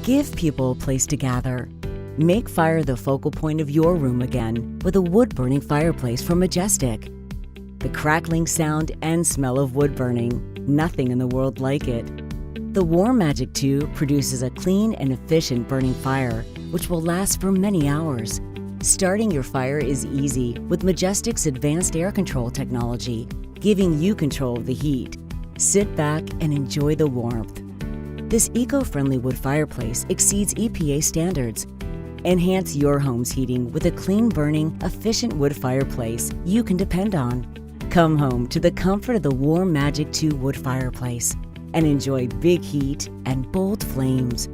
Give people a place to gather. Make fire the focal point of your room again with a wood-burning fireplace from Majestic. The crackling sound and smell of wood burning, nothing in the world like it. The Warm Magic II produces a clean and efficient burning fire, which will last for many hours. Starting your fire is easy with Majestic's advanced air control technology, giving you control of the heat. Sit back and enjoy the warmth. This eco-friendly wood fireplace exceeds EPA standards. Enhance your home's heating with a clean-burning, efficient wood fireplace you can depend on. Come home to the comfort of the Warm Magic II wood fireplace and enjoy big heat and bold flames.